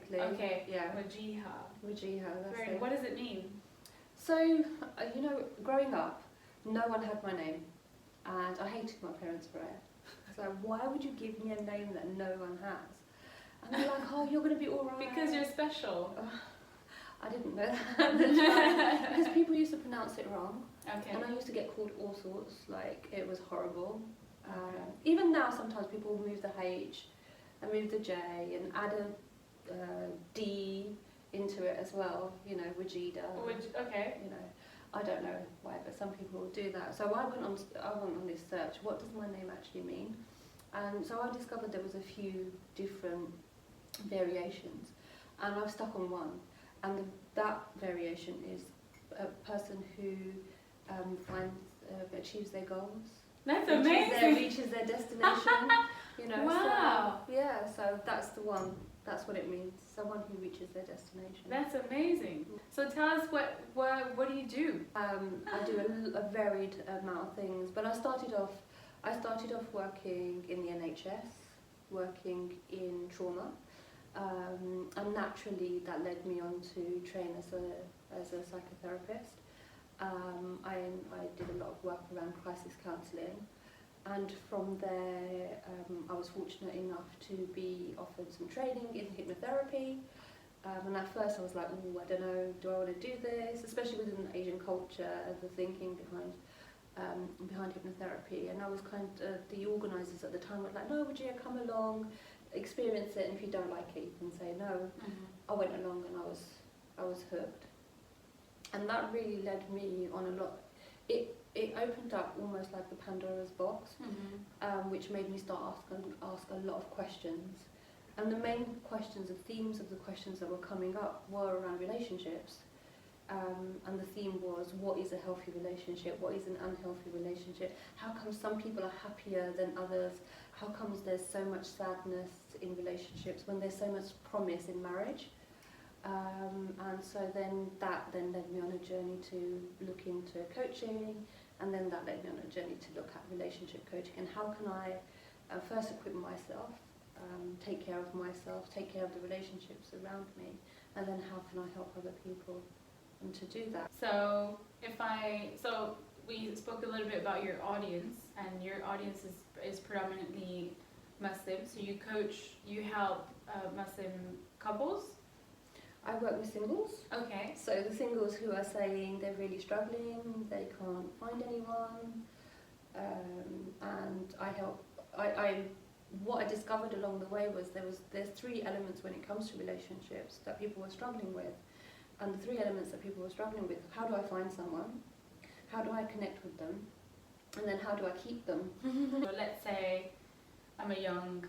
basically. Okay. Yeah. Wajeeha. That's it. What does it mean? So, growing up, no one had my name, and I hated my parents for it. So why would you give me a name that no one has? And they're like, oh, you're going to be all right. Because you're special. I didn't know that at the time, because people used to pronounce it wrong. Okay. And I used to get called all sorts, like it was horrible. Even now, sometimes people move the H and move the J and add a D into it as well, Wajeeha. Okay. I don't know why, but some people do that. So I went on this search, what does my name actually mean? And so I discovered there was a few different variations, and I've stuck on one. And that variation is a person who achieves their goals. That's amazing. Reaches their destination. Wow. So, yeah, so that's the one. That's what it means. Someone who reaches their destination. That's amazing. So tell us what do you do? I do a varied amount of things, but I started off working in the NHS, working in trauma, and naturally that led me on to train as a psychotherapist. I did a lot of work around crisis counselling, and from there I was fortunate enough to be offered some training in hypnotherapy. And at first I was like, I don't know, do I want to do this? Especially within Asian culture, the thinking behind hypnotherapy. And I was the organisers at the time were like, no, Wajeeha, come along, experience it, and if you don't like it, you can say no. Mm-hmm. I went along and I was hooked. And that really led me on a lot. It opened up almost like the Pandora's box, which made me start ask a lot of questions. And the main questions, the themes of the questions that were coming up were around relationships. And the theme was, what is a healthy relationship? What is an unhealthy relationship? How come some people are happier than others? How comes there's so much sadness in relationships when there's so much promise in marriage? And so that led me on a journey to look into coaching, and then that led me on a journey to look at relationship coaching and how can I first equip myself, take care of myself, take care of the relationships around me, and then how can I help other people and to do that. So we spoke a little bit about your audience, and your audience is predominantly Muslim, so you help Muslim couples? I work with singles. Okay. So the singles who are saying they're really struggling, they can't find anyone, and I help. What I discovered along the way was there's three elements when it comes to relationships that people were struggling with, and the three elements that people were struggling with: how do I find someone, how do I connect with them, and then how do I keep them? So let's say I'm a young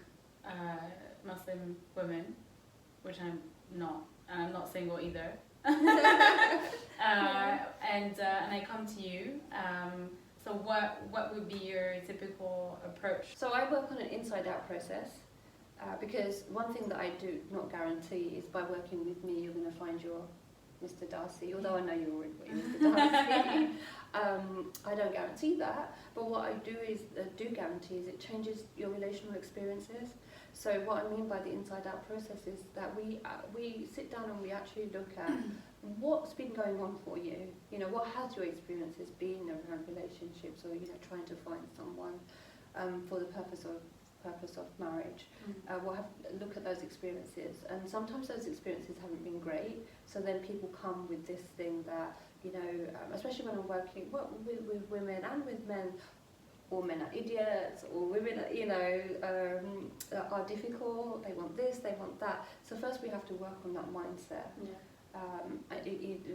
Muslim woman, which I'm not. I'm not single either. And I come to you. So what would be your typical approach? So I work on an inside-out process, because one thing that I do not guarantee is by working with me you're going to find your Mr. Darcy, although I know you're already Mr. Darcy. I don't guarantee that, but what I do guarantee is it changes your relational experiences. So what I mean by the inside-out process is that we sit down and we actually look at what's been going on for you. What has your experiences been around relationships, or trying to find someone for the purpose of marriage. Look at those experiences, and sometimes those experiences haven't been great. So then people come with this thing that especially when I'm working with women and with men. Or men are idiots, or women are difficult, they want this, they want that. So first we have to work on that mindset,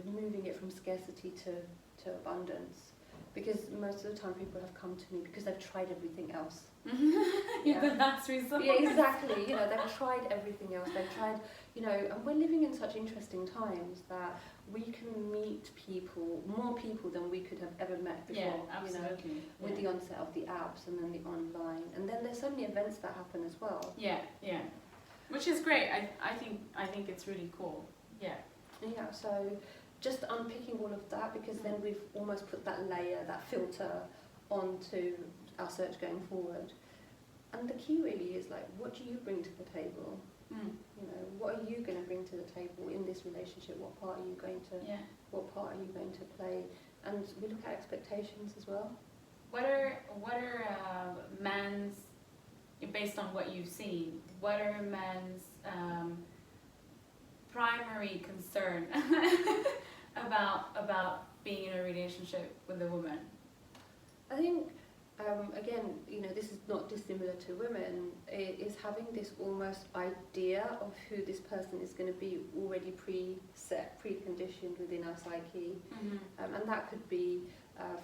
moving it from scarcity to abundance. Because most of the time people have come to me because they've tried everything else. The last resort. Yeah, exactly. They've tried everything else. They've tried, and we're living in such interesting times that we can meet people, more people than we could have ever met before. Yeah, absolutely. With the onset of the apps and then the online, and then there's so many events that happen as well. Yeah, which is great. I think it's really cool. Yeah. Yeah. So just unpicking all of that, because then we've almost put that layer, that filter onto our search going forward. And the key really is what do you bring to the table? You know, what are you going to bring to the table in this relationship? What part are you going to play? And we look at expectations as well. What are men's, based on what you've seen, what are men's primary concern about being in a relationship with a woman? I think, again, you know, this is not dissimilar to women. It is having this almost idea of who this person is going to be already preset, preconditioned within our psyche. And that could be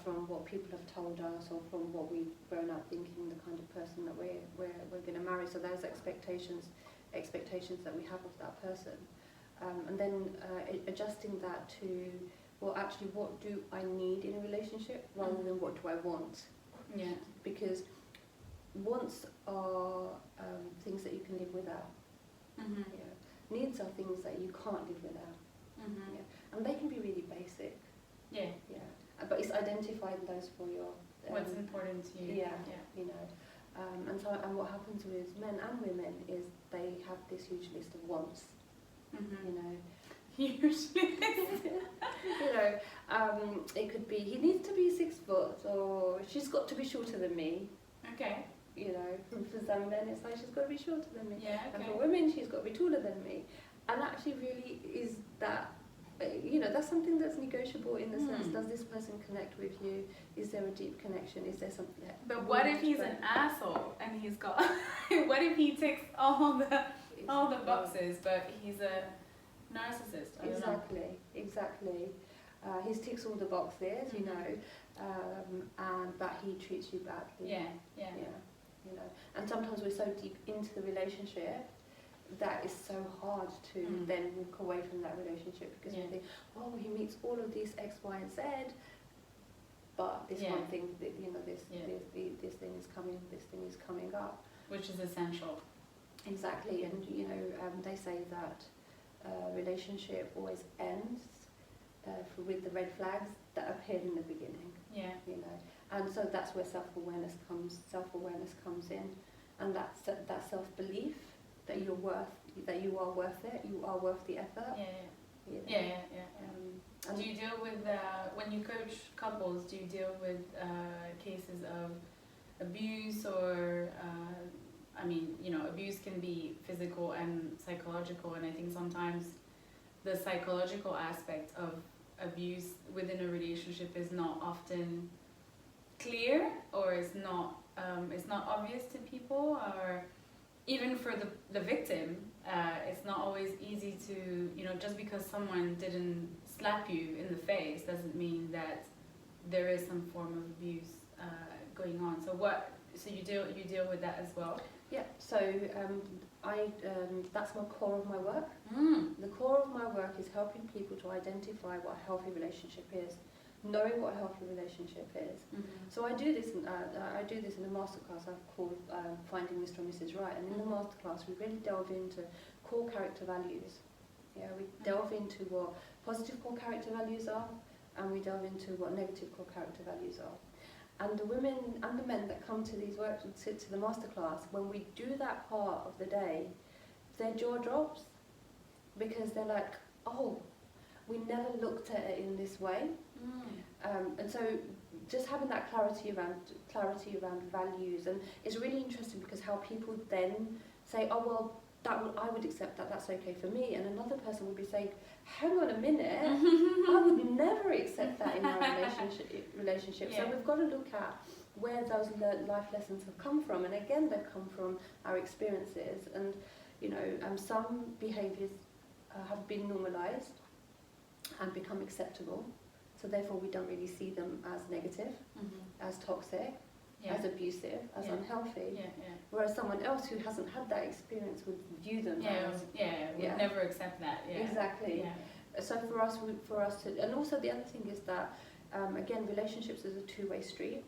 from what people have told us, or from what we've grown up thinking the kind of person that we're going to marry. So those expectations that we have of that person. And then adjusting that to, well, actually, what do I need in a relationship rather than what do I want? Yeah. Because wants are things that you can live without. Yeah. Needs are things that you can't live without. Yeah. And they can be really basic. Yeah. Yeah. But it's identifying those for your... what's important to you. Yeah. You know. And what happens with men and women is they have this huge list of wants. You know. Usually. You know, it could be, he needs to be 6 foot, or she's got to be shorter than me. Okay. You know, for some men it's like she's got to be shorter than me. Yeah, okay. And for women she's got to be taller than me. And actually really is that, you know, that's something that's negotiable in the sense, does this person connect with you? Is there a deep connection? Is there something that... But what if he's an asshole and he's got... what if he ticks all the boxes, but he's a narcissist? I don't know. Exactly. He ticks all the boxes, you know, and but he treats you badly. Yeah. You know, and sometimes we're so deep into the relationship that is so hard to then walk away from that relationship, because we think, oh, he meets all of these X, Y, and Z, but this one thing, you know, this thing is coming up, which is essential. Exactly, and you know, they say that relationship always ends with the red flags that appeared in the beginning. Yeah. You know, and so that's where self-awareness comes in, and that self-belief that you are worth it, you are worth the effort. You know? And do you deal with when you coach couples? Do you deal with cases of abuse, or I mean, you know, abuse can be physical and psychological, and I think sometimes the psychological aspect of abuse within a relationship is not often clear, or it's not obvious to people, or even for the victim, it's not always easy to, you know, just because someone didn't slap you in the face doesn't mean that there is some form of abuse going on. So you deal with that as well? Yeah. So that's my core of my work. The core of my work is helping people to identify what a healthy relationship is, knowing what a healthy relationship is. So I do this in a masterclass I've called Finding Mr. and Mrs. Right, and in the masterclass we really delve into core character values. Yeah, we delve into what positive core character values are, and we delve into what negative core character values are. And the women and the men that come to these works and sit to the masterclass, when we do that part of the day, their jaw drops, because they're like, oh, we never looked at it in this way. And so just having that clarity around values, and it's really interesting because how people then say, oh well, I would accept that, that's okay for me, and another person would be saying, hang on a minute, I would never accept that in my relationship. Yeah. So we've got to look at where those life lessons have come from, and again they've come from our experiences, and you know, some behaviours have been normalised and become acceptable, so therefore we don't really see them as negative, as toxic, as abusive, as unhealthy. Whereas someone else who hasn't had that experience would view them as... would never accept that. Exactly. So for us to... And also the other thing is that, again, relationships is a two-way street.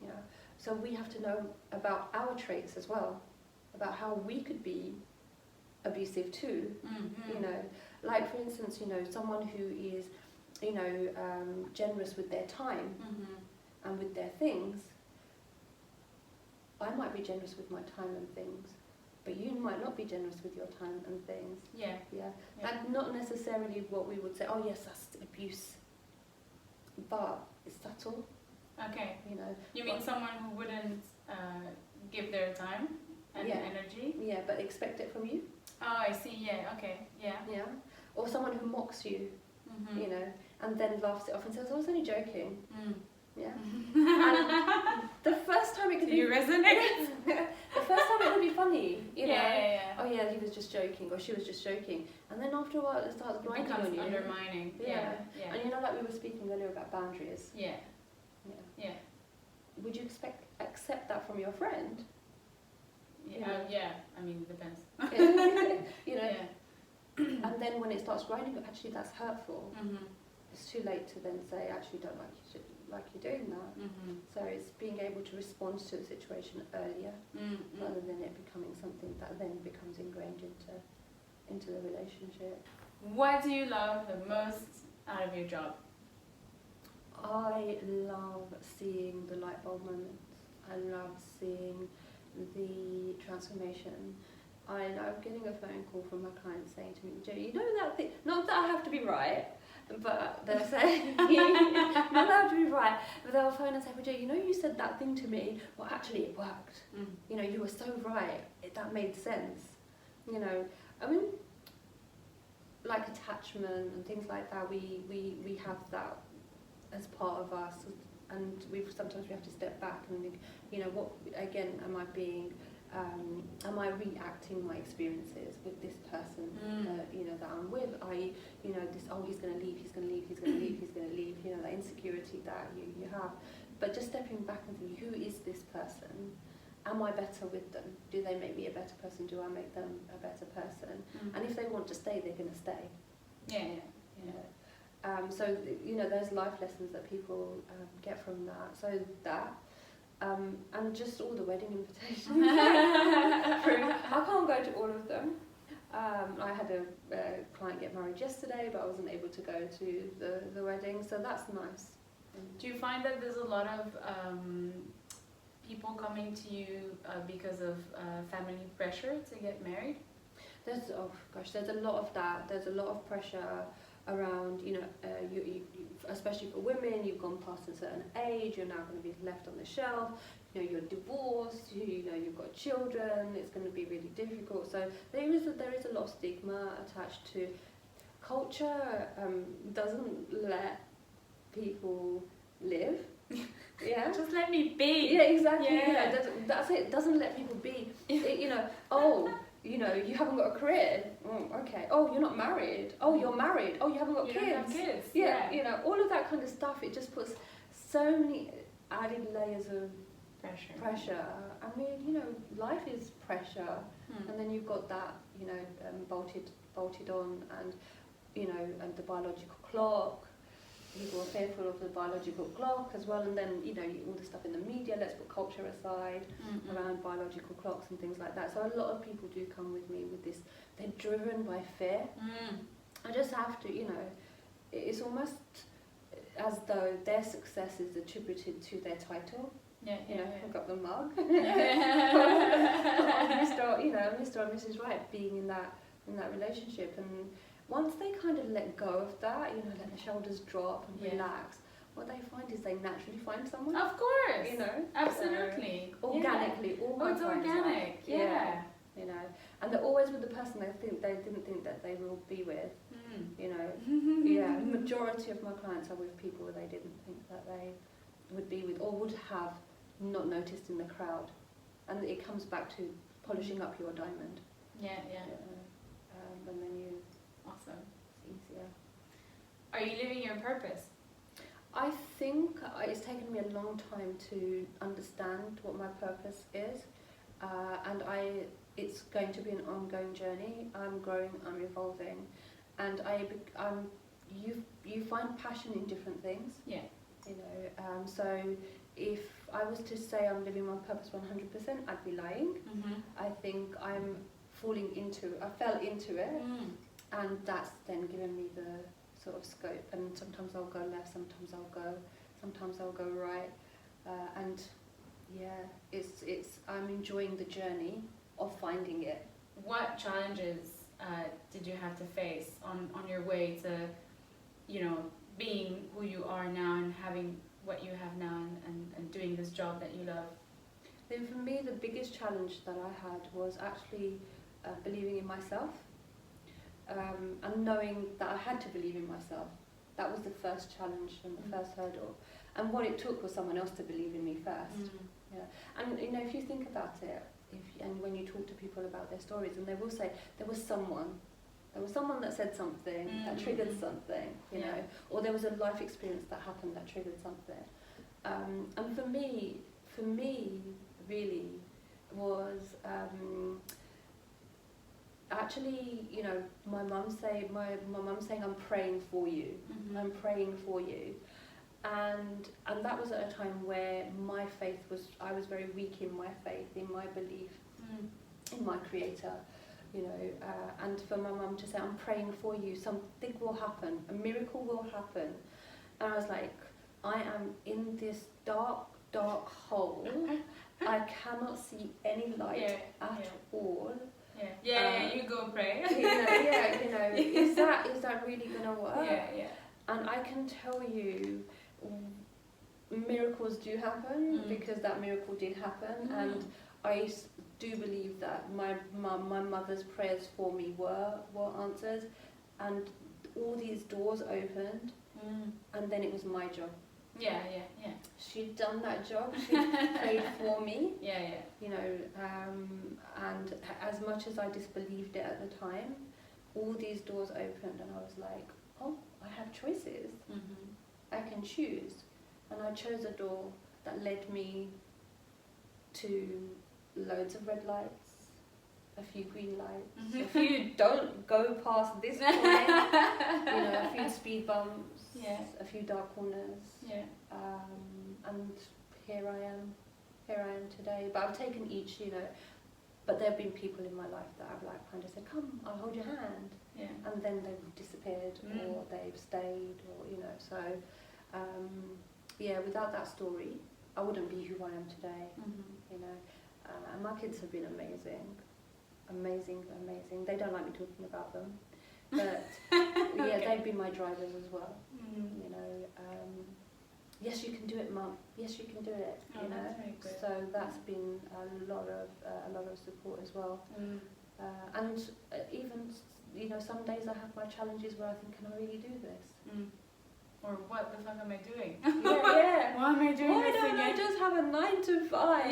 Yeah. So we have to know about our traits as well, about how we could be abusive too. You know, like for instance, you know, someone who is, you know, generous with their time and with their things, I might be generous with my time and things, but you might not be generous with your time and things. Yeah. Yeah. Yeah. And not necessarily what we would say, oh yes, that's abuse, but it's subtle, Okay. you know. You mean someone who wouldn't give their time and Yeah. energy? Yeah, but expect it from you. Oh, I see. Yeah. Okay. Yeah. Yeah. Or someone who mocks you, Mm-hmm. you know, and then laughs it off and says, I was only joking. Mm. Yeah. And the first time it could Do you resonate? the first time it would be funny, you know. Yeah. Oh yeah, he was just joking, or she was just joking, and then after a while it starts It grinding becomes on you. undermining. Yeah. Yeah. And you know, like we were speaking earlier about boundaries. Yeah. Yeah. Yeah. Would you accept that from your friend? Yeah. Yeah. I mean, it depends. You know. Yeah. And then when it starts grinding, actually that's hurtful. Mm-hmm. It's too late to then say, actually, don't like you doing that. Mm-hmm. So it's being able to respond to the situation earlier, Mm-hmm. rather than it becoming something that then becomes ingrained into the relationship. What do you love the most out of your job? I love seeing the light bulb moments. I love seeing the transformation. I love getting a phone call from my client saying to me, Joe, you know that thing, not that I have to be right, but they'll say, not that I have to be right, but they'll phone and say, well, Joe, you know you said that thing to me, well actually it worked. Mm. You know, you were so right, that made sense. You know, I mean, like attachment and things like that, we have that as part of us, and sometimes we have to step back and think, you know, what again am I being, am I reacting my experiences with this person, you know, that I'm with? You know, this, oh, he's going to leave, he's going to leave, he's going to leave, he's going to leave, you know, that insecurity that you have. But just stepping back and thinking, who is this person? Am I better with them? Do they make me a better person? Do I make them a better person? And if they want to stay, they're going to stay. Yeah. You know? So, you know, there's life lessons that people get from that. So that, and just all the wedding invitations. I can't go to all of them. I had a client get married yesterday, but I wasn't able to go to the wedding, so that's nice. Do you find that there's a lot of people coming to you because of family pressure to get married? There's a lot of that. There's a lot of pressure around, you know, you especially for women, you've gone past a certain age, you're now going to be left on the shelf, you know, you're divorced, you know, you've got children, it's going to be really difficult. So there is a lot of stigma attached to culture. Doesn't let people live. Yeah. Just let me be. Yeah, exactly. Yeah. Yeah, that's it. Doesn't let people be. You know, oh, you know, you haven't got a career. Oh, okay. Oh, you're not married. Oh, you're married. Oh, you haven't got kids. Don't have kids. Yeah, you know, all of that kind of stuff. It just puts so many added layers of pressure. I mean, you know, life is pressure, and then you've got that, you know, bolted on, and you know, and the biological clock. People are fearful of the biological clock as well, and then, you know, all the stuff in the media, let's put culture aside, around biological clocks and things like that. So a lot of people do come with me with this, they're driven by fear. I just have to, you know, it's almost as though their success is attributed to their title. You know, I've got the mug. Mr. You know, Mr. and Mrs. Right being in that relationship, and once they kind of let go of that, you know, let the shoulders drop and relax, what they find is they naturally find someone. Of course. You know, absolutely. Organically, all my it's clients organic. are. Yeah. You know, and they're always with the person they didn't think that they will be with. You know, yeah. Majority of my clients are with people they didn't think that they would be with, or would have not noticed in the crowd, and it comes back to polishing up your diamond. Yeah. And then you. Awesome. It's easier. Are you living your purpose? I think it's taken me a long time to understand what my purpose is, and it's going to be an ongoing journey. I'm growing, I'm evolving, and you find passion in different things. Yeah. You know, so if I was to say I'm living my purpose 100%, I'd be lying. I think I fell into it. And that's then given me the sort of scope, and sometimes I'll go left, sometimes I'll go right, and yeah, I'm enjoying the journey of finding it. What challenges did you have to face on your way to, you know, being who you are now and having what you have now and doing this job that you love? Then for me, the biggest challenge that I had was actually believing in myself, and knowing that I had to believe in myself. That was the first challenge and the first hurdle. And what it took was someone else to believe in me first. Yeah. And you know, if you think about it, and when you talk to people about their stories, and they will say there was someone that said something that triggered something, you know, or there was a life experience that happened that triggered something. And for me, really was actually, you know, my mum saying, I'm praying for you. I'm praying for you. And that was at a time where my faith was, I was very weak in my faith, in my belief in my creator, you know, and for my mum to say, I'm praying for you, something will happen, a miracle will happen. And I was like, I am in this dark hole. I cannot see any light at all. You go pray. You know, is that really gonna work? And I can tell you, miracles do happen because that miracle did happen, and I do believe that my mother's prayers for me were answered, and all these doors opened, and then it was my job. She'd done that job. She prayed for me. You know, and as much as I disbelieved it at the time, all these doors opened, and I was like, oh, I have choices. I can choose. And I chose a door that led me to loads of red lights, a few green lights, a few don't go past this point, you know, a few speed bumps, a few dark corners, and here I am today. But I've taken each, you know, but there have been people in my life that I've like kind of said, come, I'll hold your hand, and then they've disappeared or they've stayed, or you know, so without that story I wouldn't be who I am today. You know, and my kids have been amazing. They don't like me talking about them, but they've been my drivers as well. You know, yes, you can do it, Mum. Yes, you can do it. You know, that's very good. So that's been a lot of support as well. And even, you know, some days I have my challenges where I think, can I really do this? Or what the fuck am I doing? Why am I doing Why this don't again? I just have a 9 to 5?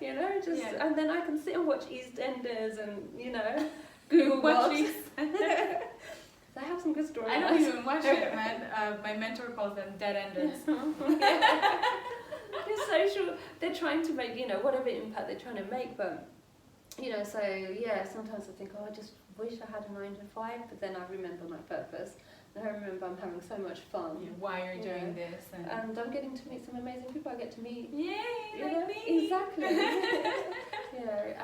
You know, just and then I can sit and watch EastEnders and, you know, Google watch. They have some good stories. I don't even watch it, man. My mentor calls them dead enders. You're so sure they're trying to make, you know, whatever impact they're trying to make, but you know, so sometimes I think, I just wish I had a 9 to 5, but then I remember my purpose. And I remember I'm having so much fun. Why you're doing this. And I'm getting to meet some amazing people. I get to meet. Yay, like me. Exactly. You know,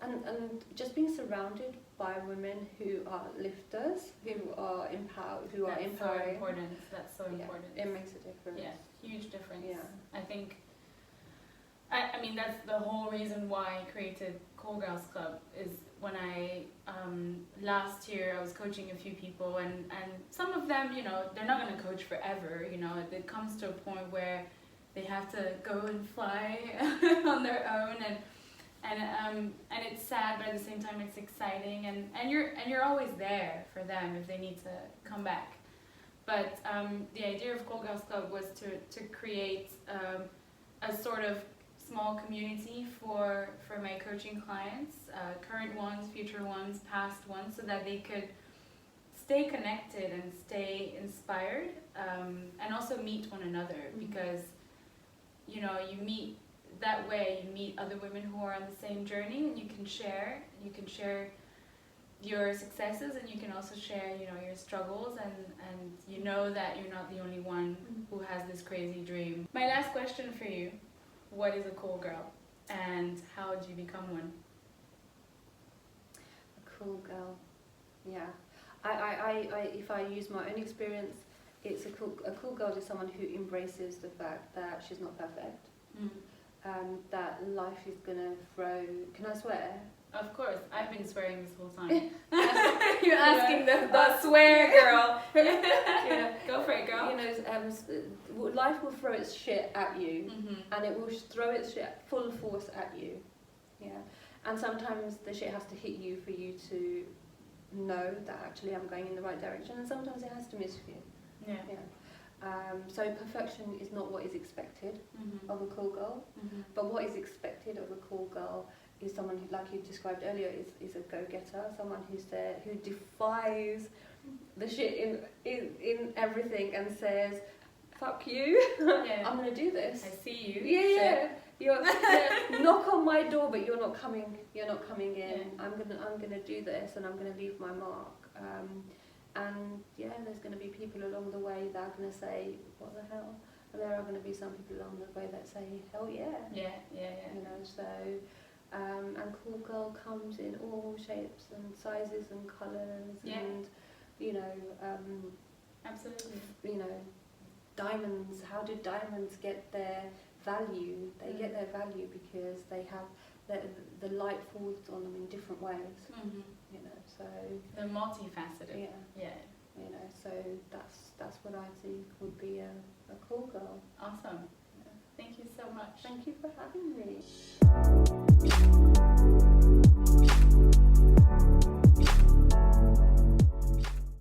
and just being surrounded by women who are lifters, who are empowered, who are empowering. So important. That's so important. It makes a difference. Yeah, huge difference. Yeah. I think. I mean, that's the whole reason why I created Cool Girls Club. Is when I last year I was coaching a few people, and some of them, you know, they're not going to coach forever. You know, it comes to a point where they have to go and fly on their own, and it's sad, but at the same time it's exciting, and you're always there for them if they need to come back. But the idea of Cool Girls Club was to create a sort of small community for my coaching clients, current ones, future ones, past ones, so that they could stay connected and stay inspired, and also meet one another, because you know, you meet that way, you meet other women who are on the same journey, and you can share your successes, and you can also share, you know, your struggles, and you know that you're not the only one who has this crazy dream. My last question for you: what is a cool girl, and how did you become one? A cool girl, yeah. I if I use my own experience, a cool girl is someone who embraces the fact that she's not perfect. that life is gonna throw. Can I swear? Of course, I've been swearing this whole time. You're asking the swear girl. Yeah. Go for it, girl. You know, life will throw its shit at you, and it will throw its shit full force at you. Yeah, and sometimes the shit has to hit you for you to know that actually I'm going in the right direction, and sometimes it has to miss you. Yeah. So perfection is not what is expected of a cool girl, but what is expected of a cool girl is someone who, like you described earlier, is a go-getter, someone who's there, who defies the shit in everything and says, "Fuck you, Yeah. I'm gonna do this. I see you." Yeah. Knock on my door, but you're not coming. You're not coming in. Yeah. I'm gonna do this, and I'm gonna leave my mark. And there's gonna be people along the way that are gonna say, "What the hell?" And there are gonna be some people along the way that say, "Hell yeah." Yeah. You know, so. And cool girl comes in all shapes and sizes and colours, and Absolutely. Diamonds. How do diamonds get their value? They get their value because they have the light falls on them in different ways. So they're multifaceted. Yeah. So that's what I think would be a cool girl. Awesome. Thank you so much. Thank you for having me.